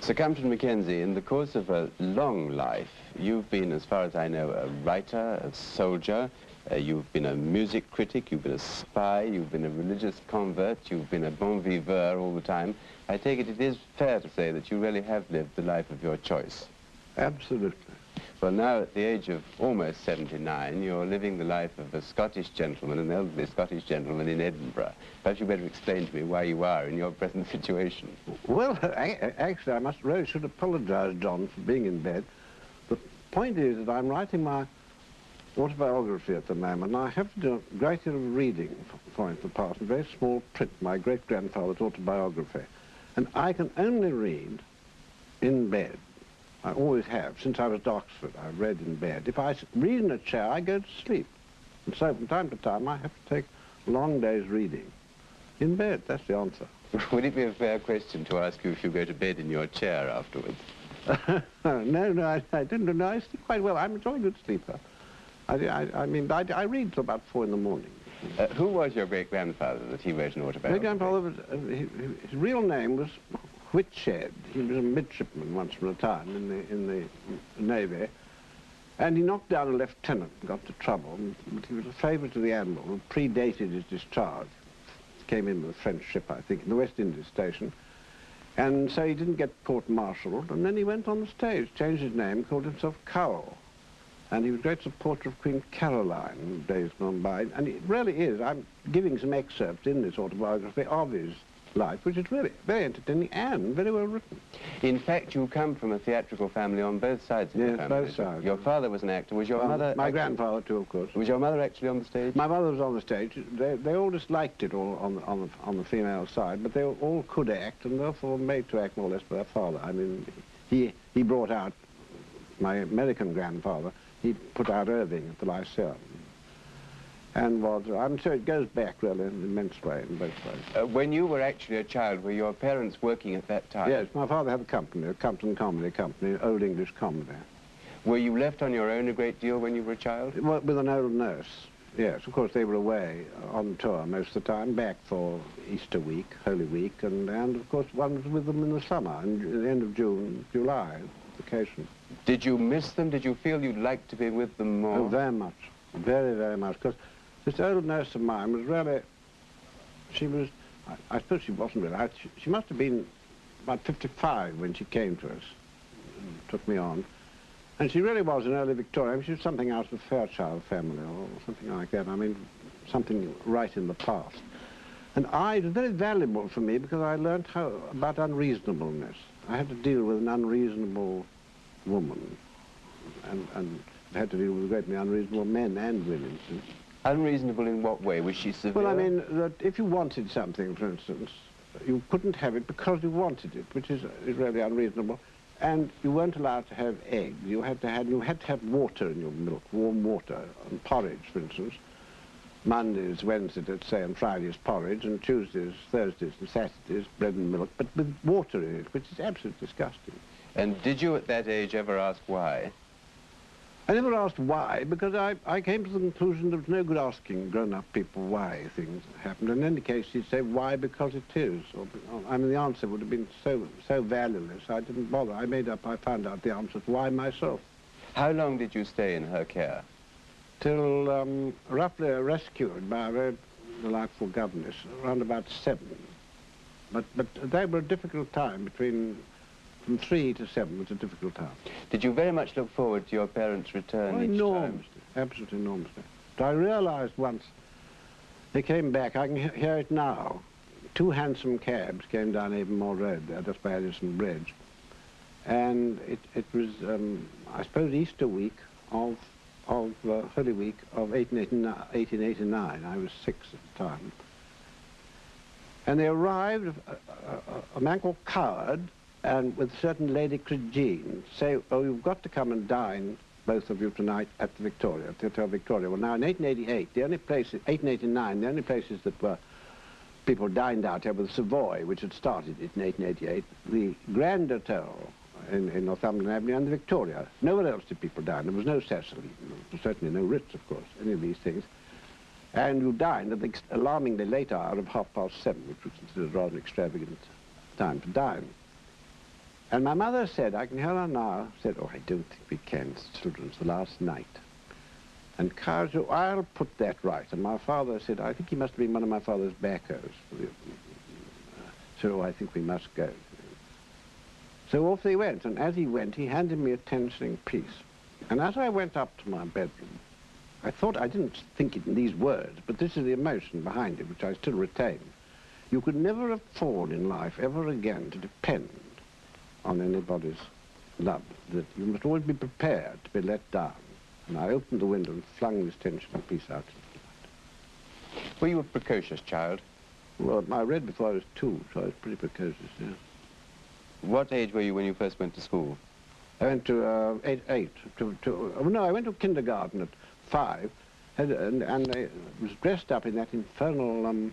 Sir Compton Mackenzie, in the course of a long life, you've been, as far as I know, a writer, a soldier, you've been a music critic, you've been a spy, you've been a religious convert, you've been a bon viveur all the time. I take it is fair to say that you really have lived the life of your choice. Absolutely. Well, now at the age of almost 79, you're living the life of a Scottish gentleman, an elderly Scottish gentleman in Edinburgh. Perhaps you better explain to me why you are in your present situation. Well, actually, I really should apologize, John, for being in bed. The point is that I'm writing my autobiography at the moment, and I have to do a great deal of reading for it in the past, in very small print, my great-grandfather's autobiography. And I can only read in bed. I always have. Since I was at Oxford, I've read in bed. If I read in a chair, I go to sleep. And so from time to time, I have to take long days reading. In bed, that's the answer. Would it be a fair question to ask you if you go to bed in your chair afterwards? No, I didn't. No, I sleep quite well. I'm a jolly good sleeper. I mean, I read till about 4 in the morning. Who was your great-grandfather that he wrote an autobiography? Great-grandfather was, his real name was Whitshed. He was a midshipman once upon a time in the Navy, and he knocked down a lieutenant and got into trouble, but he was a favourite of the Admiral who predated his discharge. He came in with a French ship, I think, in the West Indies station, and so he didn't get court-martialed, and then he went on the stage, changed his name, called himself Cowell, and he was a great supporter of Queen Caroline in days gone by, and it really is. I'm giving some excerpts in this autobiography of his life, which is really very entertaining and very well written. In fact, you come from a theatrical family on both sides of the family. Yes, both sides. Your father was an actor. Was your mother... My grandfather, too, of course. Was your mother actually on the stage? My mother was on the stage. They all disliked it all on the female side, but they all could act, and therefore made to act more or less by their father. I mean, he brought out my American grandfather. He put out Irving at the Lyceum. And I'm sure it goes back really in an immense way in both ways. When you were actually a child, were your parents working at that time? Yes, my father had a company, a Compton Comedy Company, old English comedy. Were you left on your own a great deal when you were a child? Well, with an old nurse, yes. Of course, they were away on tour most of the time, back for Easter week, Holy Week, and of course one was with them in the summer, and at the end of June, July, vacation. Did you miss them? Did you feel you'd like to be with them more? Oh, very much. Very, very much. Because this old nurse of mine was really, she was, I suppose she wasn't really, she must have been about 55 when she came to us, and took me on. And she really was an early Victorian. I mean, she was something out of the Fairchild family or something like that. I mean, something right in the past. And it was very valuable for me because I learned about unreasonableness. I had to deal with an unreasonable woman, and had to deal with great many unreasonable men and women. Unreasonable in what way? Was she severe? Well, I mean, that if you wanted something, for instance, you couldn't have it because you wanted it, which is really unreasonable. And you weren't allowed to have eggs. You had to have water in your milk, warm water, and porridge, for instance. Mondays, Wednesdays, let's say, and Fridays porridge, and Tuesdays, Thursdays, and Saturdays bread and milk, but with water in it, which is absolutely disgusting. And did you at that age ever ask why? I never asked why, because I came to the conclusion there was no good asking grown-up people why things happened. In any case, you'd say, why, because it is. I mean, the answer would have been so valueless, I didn't bother. I found out the answer to why myself. How long did you stay in her care? Till roughly rescued by a very delightful governess, around about 7. But they were a difficult time from 3 to 7 was a difficult time. Did you very much look forward to your parents' return each time? Absolutely enormously. But I realized once they came back, I can hear it now. 2 handsome cabs came down Avonmore Road there, just by Addison Bridge. And it was, I suppose, Easter week of Holy Week of 1889. I was 6 at the time. And they arrived, a man called Coward, and with a certain Lady Crigine, say, oh, you've got to come and dine, both of you, tonight at the Victoria, at the Hotel Victoria. Well, now, in 1888, 1889, the only places that were people dined out here were the Savoy, which had started it in 1888, the Grand Hotel in Northumberland Avenue, and the Victoria. Nowhere else did people dine. There was no Cecil, certainly no Ritz, of course, any of these things. And you dined at the alarmingly late hour of 7:30, which was considered rather an extravagant time to dine. And my mother said, I can hear her now, said, oh, I don't think we can, it's children's the last night. And Carl said, I'll put that right. And my father said, I think he must have been one of my father's backers. So I think we must go. So off they went, and as he went, he handed me a 10-shilling piece. And as I went up to my bedroom, I thought, I didn't think it in these words, but this is the emotion behind it, which I still retain. You could never afford in life ever again to depend on anybody's love. That you must always be prepared to be let down. And I opened the window and flung this 10-shilling piece out. Were you a precocious child? Well, I read before I was 2, so I was pretty precocious, yeah. What age were you when you first went to school? I went to I went to kindergarten at 5, and I was dressed up in that infernal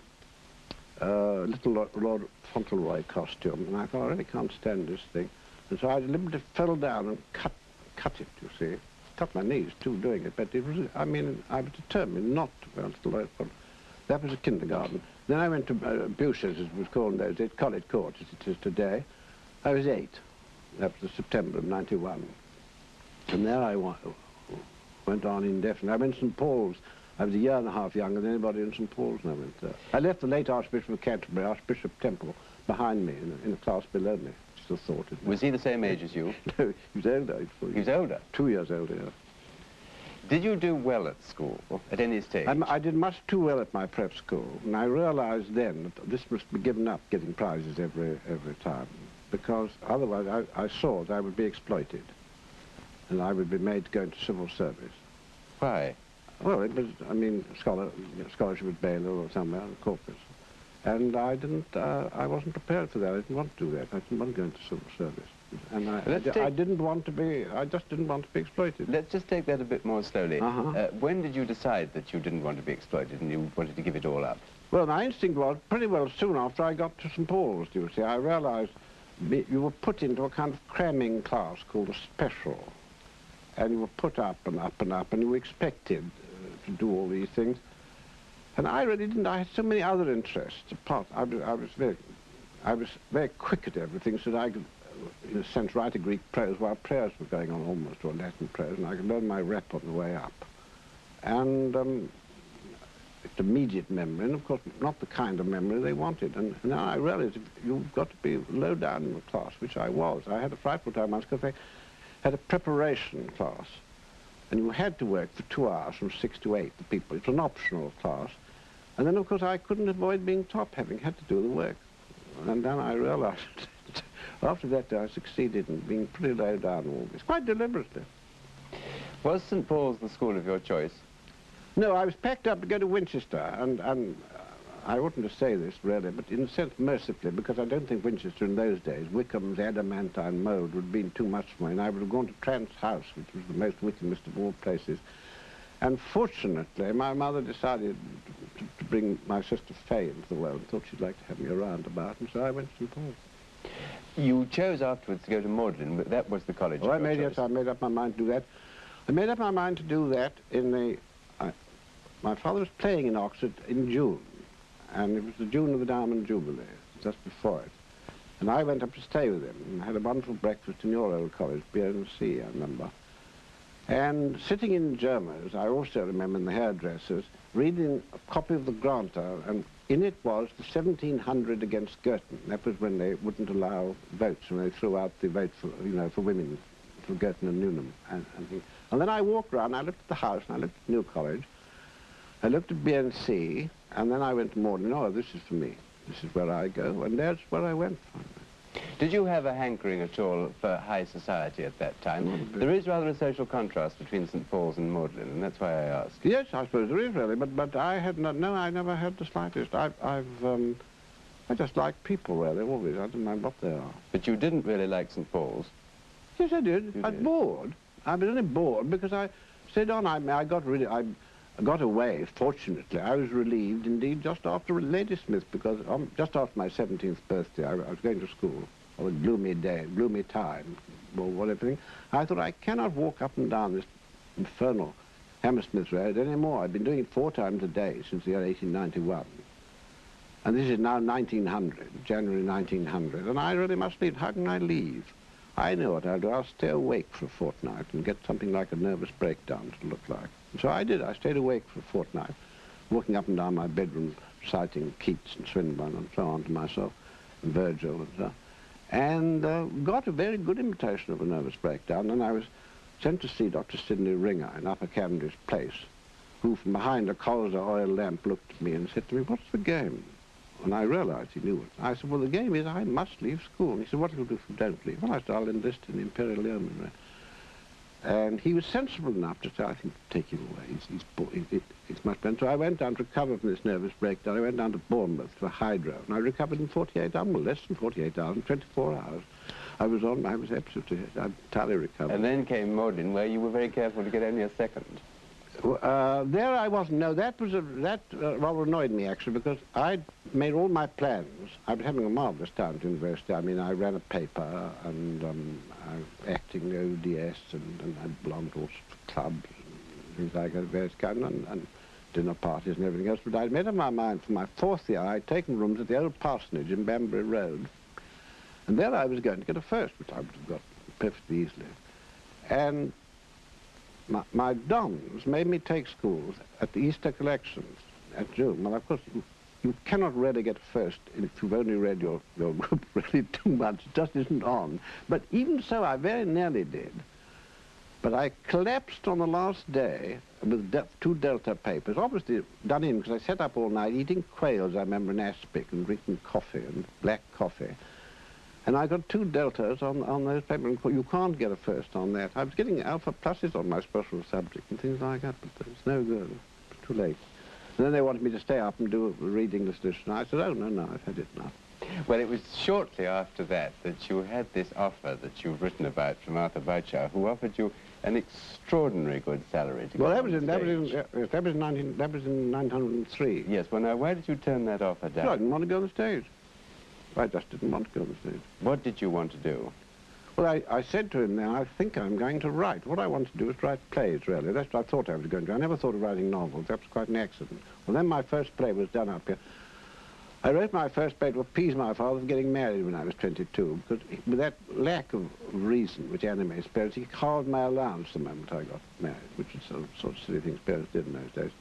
little Lord Fauntleroy costume, and I thought, I really can't stand this thing. And so I deliberately fell down and cut it, you see. Cut my knees, too, doing it, but it was, I mean, I was determined not to wear Little Lord Fauntleroy. That was a kindergarten. Then I went to Bush's, as it was called in those days, College Court, as it is today. I was 8. That was September of '91. And there I went on indefinitely. I went to St. Paul's. I was a year and a half younger than anybody in St. Paul's, and I went there. I left the late Archbishop of Canterbury, Archbishop Temple, behind me in a class below me. Still thought it. Was he the same age as you? No, he was older. He was older? 2 years older, yeah. Did you do well at school, at any stage? I did much too well at my prep school, and I realized then that this must be given up, getting prizes every time, because otherwise I saw that I would be exploited, and I would be made to go into civil service. Why? Well, it was, I mean, scholarship at Baylor or somewhere, corpus. And I wasn't prepared for that. I didn't want to do that. I didn't want to go into civil service. And I didn't want to be, I just didn't want to be exploited. Let's just take that a bit more slowly. When did you decide that you didn't want to be exploited and you wanted to give it all up? Well, my instinct was pretty well soon after I got to St. Paul's, do you see. I realized you were put into a kind of cramming class called a special. And you were put up and up and up, and you were expected to do all these things. And I really didn't. I had so many other interests apart. I was very quick at everything, so that I could, in a sense, write a Greek prose while prayers were going on almost, or Latin prose, and I could learn my rep on the way up. And it's immediate memory, and of course not the kind of memory they wanted. And now I realized you've got to be low down in the class, which I was. I had a frightful time once because they had a preparation class, and you had to work for 2 hours from 6 to 8, the people. It was an optional class. And then, of course, I couldn't avoid being top-heavy, had to do the work. And then I realized, after that, I succeeded in being pretty low down all this, quite deliberately. Was St. Paul's the school of your choice? No, I was packed up to go to Winchester, and I oughtn't to say this, really, but in a sense, mercifully, because I don't think Winchester in those days, Wickham's adamantine mould would have been too much for me, and I would have gone to Trant's house, which was the most Wickhamist of all places. And fortunately, my mother decided to bring my sister Fay into the world and thought she'd like to have me around about, and so I went to St. Paul's. You chose afterwards to go to Magdalen, but that was the college Oh, I made up my mind to do that. I made up my mind to do that in the... my father was playing in Oxford in June, and it was the June of the Diamond Jubilee, just before it. And I went up to stay with him and had a wonderful breakfast in your old college, B&C, I remember. And sitting in Germans, I also remember in the hairdressers, reading a copy of the Granter, and in it was the 1700 against Girton. That was when they wouldn't allow votes, when they threw out the vote for, you know, for women, for Girton and Newnham. And then I walked around, I looked at the house, and I looked at New College, I looked at B&C, and then I went to Magdalen. Oh, this is for me. This is where I go, and that's where I went. Did you have a hankering at all for high society at that time? There is rather a social contrast between St. Paul's and Magdalen, and that's why I asked. Yes, I suppose there is really, but I had not, no, I never had the slightest. I just like people, really, always. I didn't mind what they are. But you didn't really like St. Paul's? Yes, I did. I was bored. I was only bored because I stayed on. I got away, fortunately. I was relieved, indeed, just after Ladysmith, because just after my 17th birthday, I was going to school, on a gloomy day, gloomy time, or whatever. I thought, I cannot walk up and down this infernal Hammersmith Road anymore. I've been doing it 4 times a day since the year 1891. And this is now 1900, January 1900, and I really must leave. How can I leave? I know what I'll do. I'll stay awake for a fortnight and get something like a nervous breakdown to look like. And so I did. I stayed awake for a fortnight, walking up and down my bedroom, reciting Keats and Swinburne and so on to myself, and Virgil and so on, and got a very good imitation of a nervous breakdown. And I was sent to see Dr. Sidney Ringer in Upper Cavendish Place, who from behind a colza oil lamp looked at me and said to me, "What's the game?" And I realized he knew it. I said, "Well, the game is I must leave school." And he said, "What will you do if you don't leave?" Well, I said, "I'll enlist in the Imperial Yeomanry." And he was sensible enough to say, "I think take him away. It's much better." So I went down to recover from this nervous breakdown. I went down to Bournemouth to a hydro, and I recovered in 48 hours, well, less than 48 hours, in 24 hours. I was absolutely, I entirely recovered. And then came Modin, where you were very careful to get only a second. There I wasn't. No, that rather annoyed me, actually, because I'd made all my plans. I was having a marvellous time at university. I mean, I ran a paper, and acting ODS, and I belonged to all sorts of clubs, and things like that, various kinds, and dinner parties and everything else. But I'd made up my mind for my 4th year. I'd taken rooms at the old parsonage in Banbury Road, and there I was going to get a first, which I would have got perfectly easily. And my dons made me take schools at the Easter collections at June. Well, of course, you cannot really get first if you've only read your group really too much. It just isn't on. But even so, I very nearly did. But I collapsed on the last day with 2 Delta papers, obviously done in because I sat up all night eating quails, I remember, in aspic, and drinking coffee, and black coffee. And I got 2 deltas on those papers. You can't get a first on that. I was getting alpha pluses on my special subject and things like that, but it's no good. It's too late. And then they wanted me to stay up and do a reading edition. I said, "Oh, no, I've had it now." Well, it was shortly after that you had this offer that you've written about from Arthur Bouchard, who offered you an extraordinary good salary to Well, go that was on stage. in 1903. Yes, well, now, why did you turn that offer down? No, I didn't want to go on the stage. I just didn't want to go on the stage. What did you want to do? Well, I said to him then, "I think I'm going to write. What I want to do is write plays, really. That's what I thought I was going to do. I never thought of writing novels. That was quite an accident." Well, then my first play was done up here. I wrote my first play to appease my father for getting married when I was 22, because with that lack of reason which animates parents, he halved my allowance the moment I got married, which is the sort of silly things parents did in those days.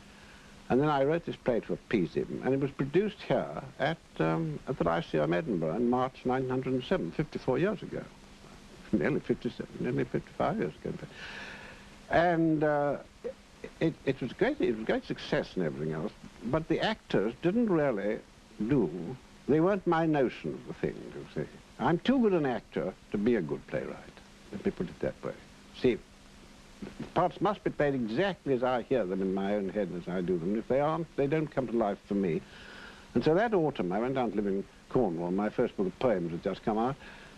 And then I wrote this play to appease him, and it was produced here at the Lyceum, Edinburgh, in March 1907, 54 years ago. Nearly 57, nearly 55 years ago. And it was a great success and everything else, but the actors didn't really they weren't my notion of the thing, you see. I'm too good an actor to be a good playwright, let me put it that way. See, the parts must be played exactly as I hear them in my own head as I do them. If they aren't, they don't come to life for me. And so that autumn, I went down to live in Cornwall. My first book of poems had just come out.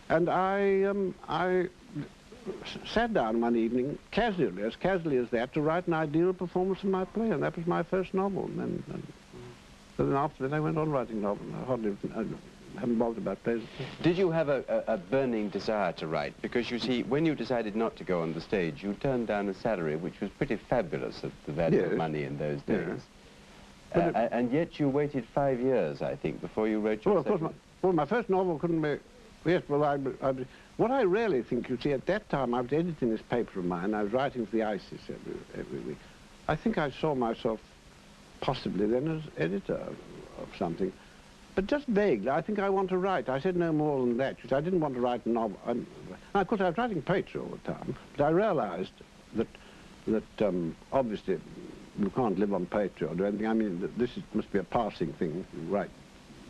And I sat down one evening, casually as that, to write an ideal performance of my play. And that was my first novel. And then after that, I went on writing novels. I haven't bothered about plays. Did you have a burning desire to write? Because you see, when you decided not to go on the stage, you turned down a salary which was pretty fabulous at the value of money in those days. Yes. And yet you waited 5 years, I think, before you wrote your second. Of course, my first novel couldn't be... Yes, well, what I really think, you see, at that time, I was editing this paper of mine. I was writing for the ISIS every week. I think I saw myself possibly then as editor of something. But just vaguely, I think I want to write. I said no more than that. I didn't want to write a novel. And of course, I was writing poetry all the time, but I realized that obviously you can't live on poetry or do anything. I mean, must be a passing thing. You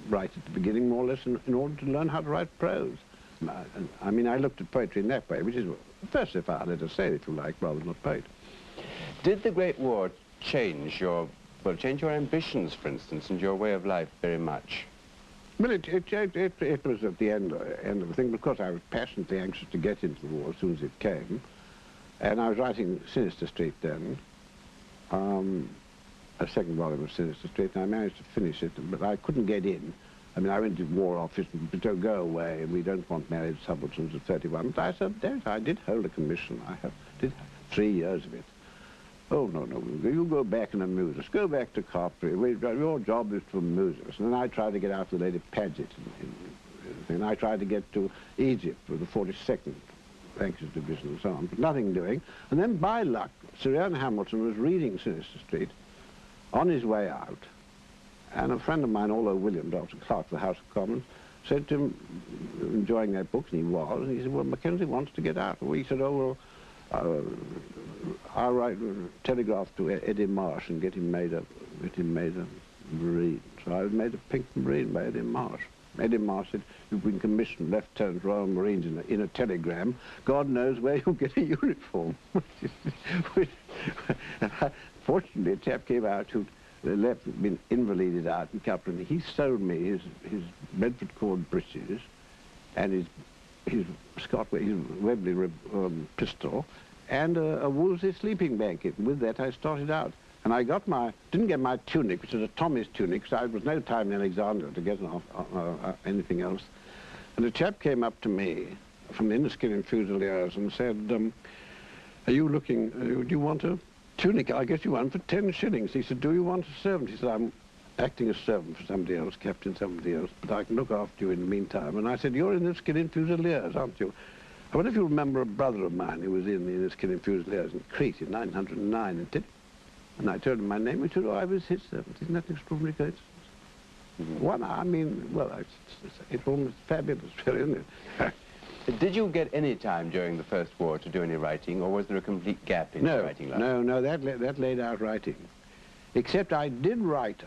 write at the beginning, more or less, in order to learn how to write prose. I mean, I looked at poetry in that way, which is versified, let us say, if you like, rather than a poet. Did the Great War change your ambitions, for instance, and your way of life very much? Well, it was at the end of the thing, because I was passionately anxious to get into the war as soon as it came. And I was writing Sinister Street then, a second volume of Sinister Street, and I managed to finish it, but I couldn't get in. I mean, I went to the War Office, and don't go away, and we don't want married subalterns at 31. But I said, I did hold a commission. I did 3 years of it. Oh, no, you go back and amuse us. Go back to carpentry. Your job is to amuse us. And then I tried to get out to Lady Paget, and I tried to get to Egypt with the 42nd anxious division and so on, but nothing doing. And then by luck, Sir Ian Hamilton was reading Sinister Street on his way out, and a friend of mine, Orlo Williams, after clerk of the House of Commons, said to him, enjoying their books, and he was, and he said, well, Mackenzie wants to get out. Well, he said, oh, well, I'll write, telegraph to Eddie Marsh and get him made a Marine. So I was made a pink Marine by Eddie Marsh. Eddie Marsh said, you've been commissioned Lieutenant Royal Marines in a telegram. God knows where you'll get a uniform. Fortunately, a chap came out who'd been invalided out in Compton. He sold me his Bedford cord breeches and his Webley pistol and a Wolseley sleeping blanket. With that, I started out. And I didn't get my tunic, which was a Tommy's tunic, so there was no time in Alexandria to get anything else. And a chap came up to me from the Inniskilling Fusiliers and said, are you looking, do you want a tunic? I guess you want for 10 shillings. He said, do you want a servant? He said, I'm acting as servant for somebody else, captain somebody else, but I can look after you in the meantime. And I said, you're in the Inniskilling Fusiliers, aren't you? I wonder if you remember a brother of mine who was in the Inniskilling Fusiliers in Crete in 909 and I told him my name. He said, oh, I was his servant. Isn't that an extraordinary coincidence? One, I mean, well, it's almost fabulous, isn't it? Did you get any time during the First War to do any writing, or was there a complete gap in your writing life? No, that laid out writing. Except I did write,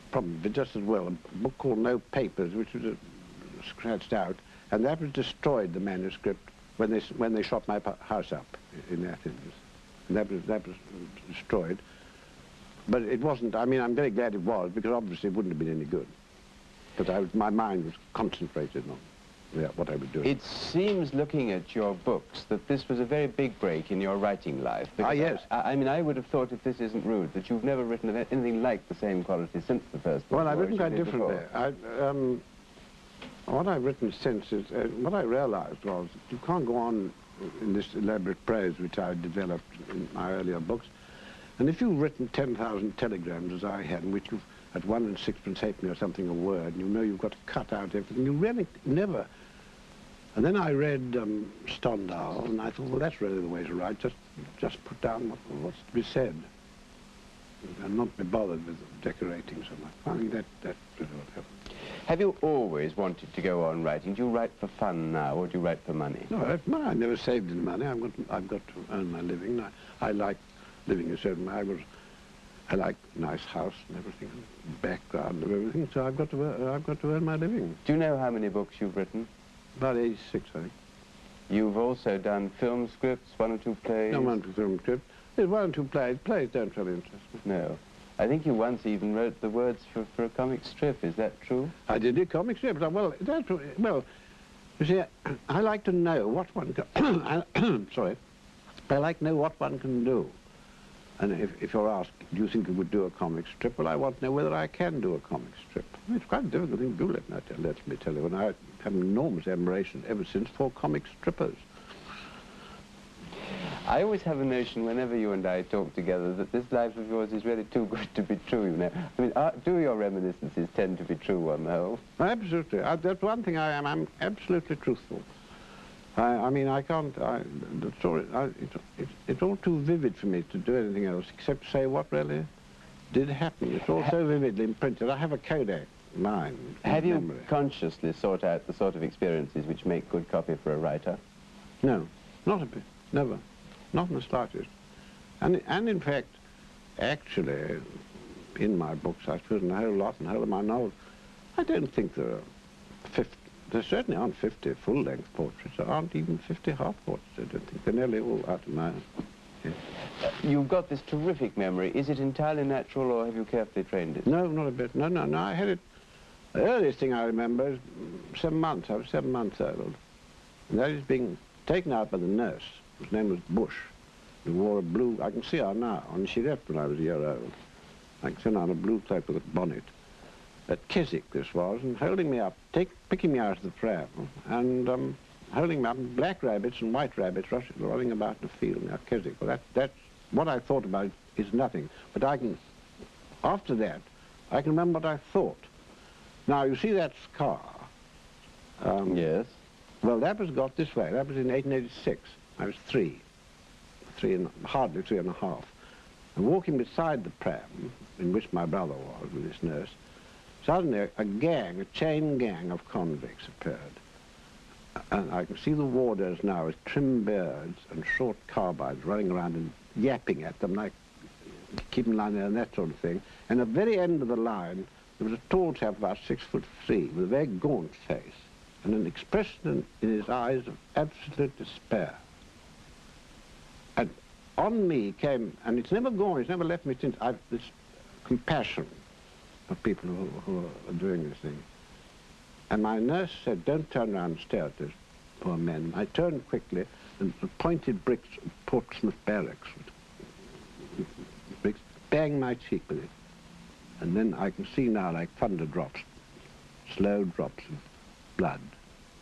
probably just as well, a book called No Papers, which was scratched out, and that was destroyed, the manuscript, when they shot my house up in Athens. And that was destroyed. But it wasn't, I mean, I'm very glad it was, because obviously it wouldn't have been any good. But my mind was concentrated on what I was doing. It seems, looking at your books, that this was a very big break in your writing life. Yes. I mean, I would have thought, if this isn't rude, that you've never written anything like the same quality since the First War. Well, I've written quite differently. What I've written since is, what I realized was, you can't go on in this elaborate prose which I developed in my earlier books. And if you've written 10,000 telegrams, as I had, in which you've at 1 6 halfpenny or something a word, and you know you've got to cut out everything, you really never... And then I read Stendhal, and I thought, well, that's really the way to write, just put down what's to be said, and not be bothered with decorating so much. I think that's really what happened. Have you always wanted to go on writing? Do you write for fun now, or do you write for money? No, I never saved any money. I've got to earn my living. I like living a certain way. I like nice house and everything, background and everything. So I've got to earn my living. Do you know how many books you've written? About 86, I think. You've also done film scripts, 1 or 2 plays? No, 1 or 2 film scripts. There's 1 or 2 plays. Plays don't really interest me. No. I think you once even wrote the words for a comic strip. Is that true? I did a comic strip. Well, you see, I like to know what one can... sorry. I like to know what one can do. And if you're asked, do you think you would do a comic strip? Well, I want to know whether I can do a comic strip. I mean, it's quite a difficult thing to do, let me tell you. And I have an enormous admiration ever since for comic strippers. I always have a notion, whenever you and I talk together, that this life of yours is really too good to be true, you know. I mean, do your reminiscences tend to be true on the whole? Absolutely. That's one thing I am. I'm absolutely truthful. I mean, I can't, the story, it's all too vivid for me to do anything else except say what really did happen. It's all so vividly imprinted. I have a Kodak mind. Have you consciously sought out the sort of experiences which make good copy for a writer? No, not a bit, never. Not in the slightest. And in fact, actually, in my books, I've written a whole lot, and the whole of my novels, I don't think there are 50, there certainly aren't 50 full-length portraits. There aren't even 50 half-portraits, I don't think. They're nearly all out of my... Yeah. You've got this terrific memory. Is it entirely natural, or have you carefully trained it? No, not a bit. No, I had it... The earliest thing I remember is 7 months. I was 7 months old. And that is being taken out by the nurse, whose name was Bush, who wore a blue... I can see her now, and she left when I was a year old. I can see her on a blue cloak with a bonnet. At Keswick this was, and holding me up, picking me out of the pram, and holding me up, black rabbits and white rabbits running about in the field near Keswick. Well, that's what I thought about is nothing. But I can, after that, I can remember what I thought. Now, you see that scar? Yes. Well, that was got this way. That was in 1886. I was hardly 3.5. And walking beside the pram, in which my brother was with his nurse, suddenly a chain gang of convicts appeared. And I can see the warders now with trim beards and short carbines running around and yapping at them, like keeping line there and that sort of thing. And at the very end of the line, there was a tall chap about 6'3", with a very gaunt face and an expression in his eyes of absolute despair. And on me came, and it's never gone, it's never left me since, this compassion of people who are doing this thing. And my nurse said, don't turn around and stare at those poor men. I turned quickly, and the pointed bricks of Portsmouth Barracks, bricks, banged my cheek with it. And then I can see now, like thunder drops, slow drops of blood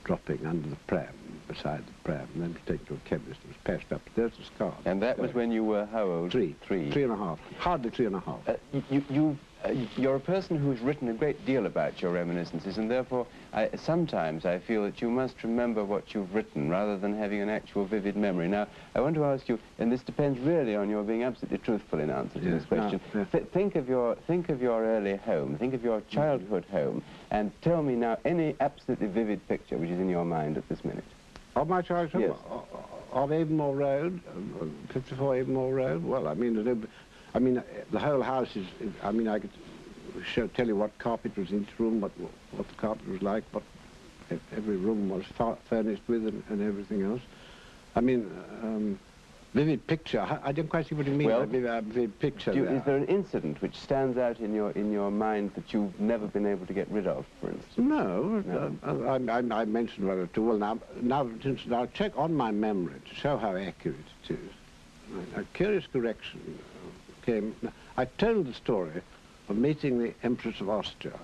dropping under the pram, beside the pram, and then it was taken to a chemist. It was patched up. There's the scar. And that was when you were how old? 3. Three. 3.5. Hardly 3.5. You're a person who's written a great deal about your reminiscences, and therefore sometimes I feel that you must remember what you've written rather than having an actual vivid memory. Now, I want to ask you, and this depends really on your being absolutely truthful in answer to this question. No. Think of your early home, think of your childhood home, and tell me now any absolutely vivid picture which is in your mind at this minute. Of my childhood? Yes. Of Avonmore Road, 54 Avonmore Road? Well, I mean, the whole house is, I mean, I could tell you what carpet was in each room, what the carpet was like, what every room was furnished with and everything else. I mean, vivid picture, I don't quite see what you mean by vivid picture. Is there an incident which stands out in your mind that you've never been able to get rid of, for instance? No. I mentioned one or two. Well, now I'll check on my memory to show how accurate it is. A curious correction came. I told the story of meeting the Empress of Austria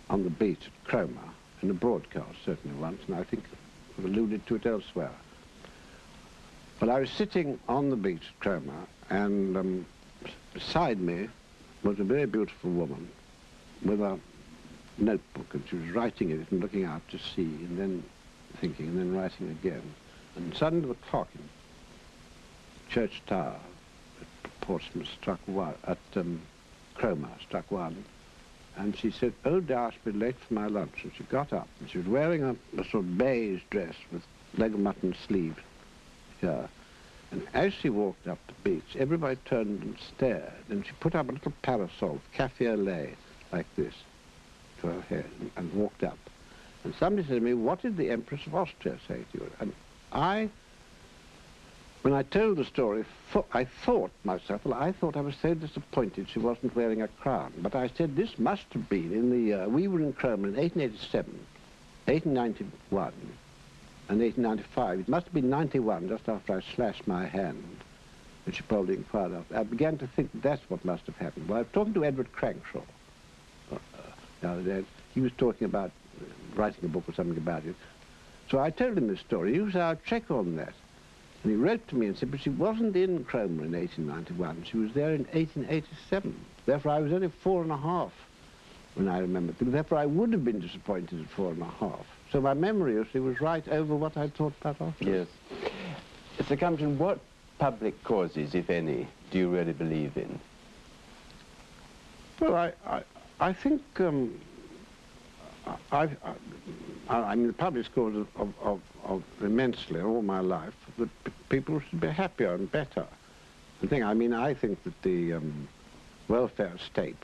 on the beach at Cromer, in a broadcast certainly once, and I think I've alluded to it elsewhere. But I was sitting on the beach at Cromer, and beside me was a very beautiful woman with a notebook, and she was writing in it and looking out to sea, and then thinking, and then writing again. And suddenly the clock in Church Tower at Portsmouth struck one, at Cromer struck 1, and she said, oh, dear, I should be late for my lunch. And she got up, and she was wearing a sort of beige dress with leg of mutton sleeves here. And as she walked up the beach, everybody turned and stared, and she put up a little parasol, cafe au lait, like this, to her head, and walked up. And somebody said to me, what did the Empress of Austria say to you? And when I told the story, I thought I was so disappointed she wasn't wearing a crown. But I said, this must have been in the year, we were in Cromer in 1887, 1891, and 1895. It must have been 91, just after I slashed my hand, which she probably inquired after. I began to think that's what must have happened. Well, I was talking to Edward Crankshaw the other day. He was talking about writing a book or something about it. So I told him this story. He said, I'll check on that. And he wrote to me and said, but she wasn't in Cromer in 1891. She was there in 1887. Therefore, I was only 4.5 when I remembered. Therefore, I would have been disappointed at 4.5. So my memory, you see, was right over what I thought about afterwards. Yes. Sir Compton, what public causes, if any, do you really believe in? Well, I think, I mean, the public cause of immensely all my life that people should be happier and better. I think that the welfare state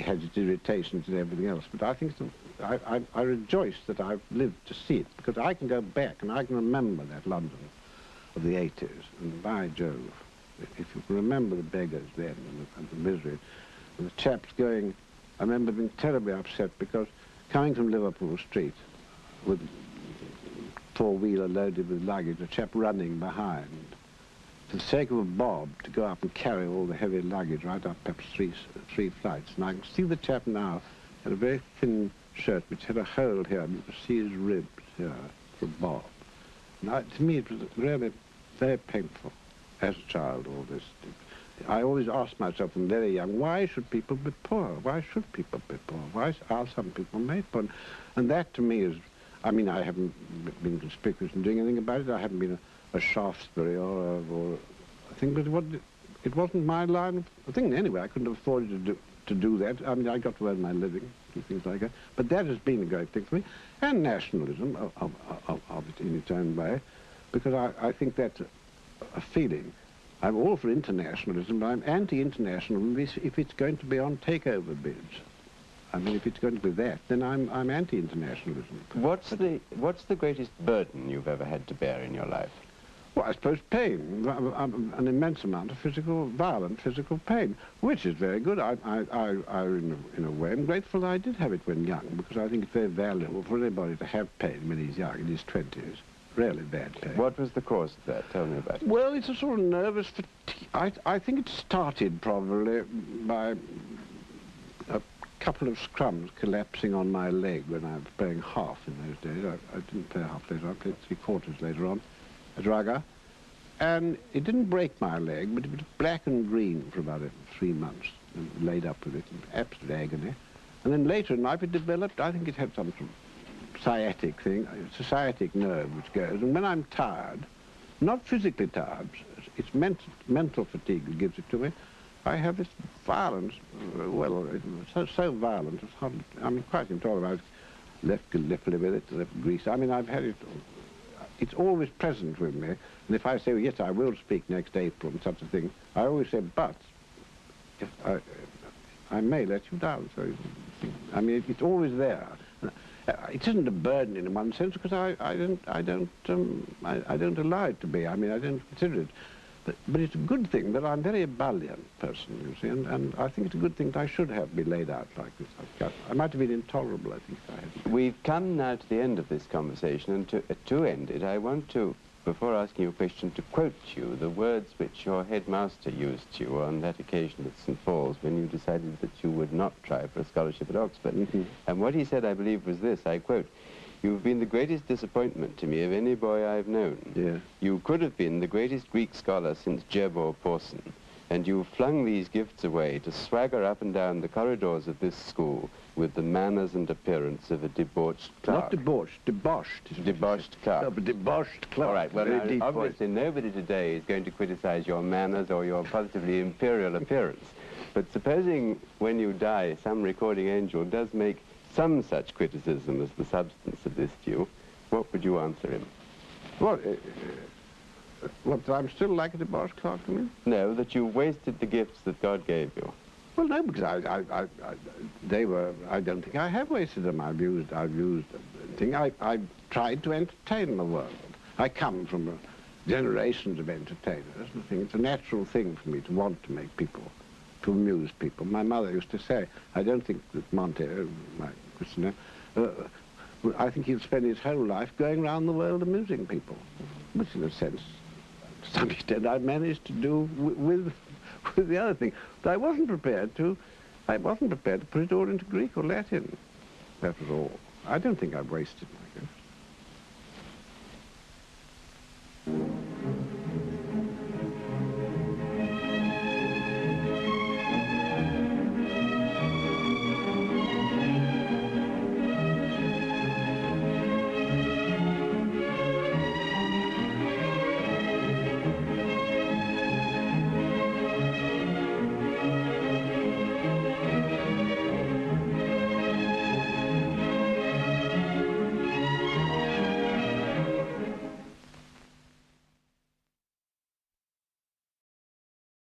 has its irritations and everything else, but I think I rejoice that I've lived to see it, because I can go back and I can remember that London of the 80s, and by Jove, if you can remember the beggars then and the misery, and the chaps going, I remember being terribly upset because coming from Liverpool Street with four-wheeler loaded with luggage, a chap running behind, for the sake of a bob, to go up and carry all the heavy luggage right up perhaps three flights. And I can see the chap now, had a very thin shirt which had a hole here, and you could see his ribs here for a bob. And to me it was really very painful as a child, all this. I always asked myself from very young, why should people be poor? Why should people be poor? Why are some people made poor? And that to me is, I mean, I haven't been conspicuous in doing anything about it. I haven't been a Shaftesbury or I think, but it wasn't my line of thing anyway. I couldn't have afforded to do that. I mean, I got to earn my living, do things like that. But that has been a great thing for me, and nationalism of it in its own way, because I think that's a feeling. I'm all for internationalism, but I'm anti-international if it's going to be on takeover bids. I mean, if it's going to be that, then I'm anti-internationalism. What's the greatest burden you've ever had to bear in your life? Well, I suppose pain, an immense amount of violent physical pain, which is very good. I in a way, am grateful that I did have it when young, because I think it's very valuable for anybody to have pain when he's young, in his 20s. Really bad pain. What was the cause of that? Tell me about it. Well, it's a sort of nervous fatigue. I think it started probably by a couple of scrums collapsing on my leg when I was playing half in those days. I didn't play half later on, I played 3/4 later on at rugger. And it didn't break my leg, but it was black and green for about 3 months, and laid up with it in absolute agony. And then later in life it developed, I think it had some sort of sciatic thing. It's a sciatic nerve which goes, and when I'm tired, not physically tired, it's mental fatigue that gives it to me, I have this violence, well, it's so violent, it's hard, I mean, quite intolerable. I was left Gallipoli with it, left Greece. I mean, I've had it, it's always present with me, and if I say, well, yes, I will speak next April and such a thing, I always say, but, if I may let you down. So, I mean, it's always there. It isn't a burden in one sense, because I don't allow it to be. I mean, I don't consider it. But it's a good thing that I'm a very ebullient person, you see, and I think it's a good thing that I should be laid out like this. I might have been intolerable, I think, if I hadn't. We've come now to the end of this conversation, and to end it, I want to, before asking you a question, to quote you the words which your headmaster used to you on that occasion at St. Paul's when you decided that you would not try for a scholarship at Oxford. Mm-hmm. And what he said, I believe, was this, I quote, "You've been the greatest disappointment to me of any boy I've known. Yeah. You could have been the greatest Greek scholar since Jebb or Porson, and you flung these gifts away to swagger up and down the corridors of this school with the manners and appearance of a debauched clerk." Not debauched, debauched. Debauched clerk. No, but debauched clerk. All right, well, Very deep obviously nobody today is going to criticize your manners or your positively imperial appearance. But supposing when you die some recording angel does make some such criticism as the substance of this view, what would you answer him? Well, what, that I'm still like a debauched clerk to me? No, that you wasted the gifts that God gave you. Well, no, because I don't think I have wasted them. I've used I've tried to entertain the world. I come from generations of entertainers. I think it's a natural thing for me to want to make people, to amuse people. My mother used to say, I don't think that Monte, my Christian name, I think he'll spend his whole life going around the world amusing people, which in a sense, to some extent, I've managed to do with the other thing. But I wasn't prepared to put it all into Greek or Latin. That was all. I don't think I've wasted my gift.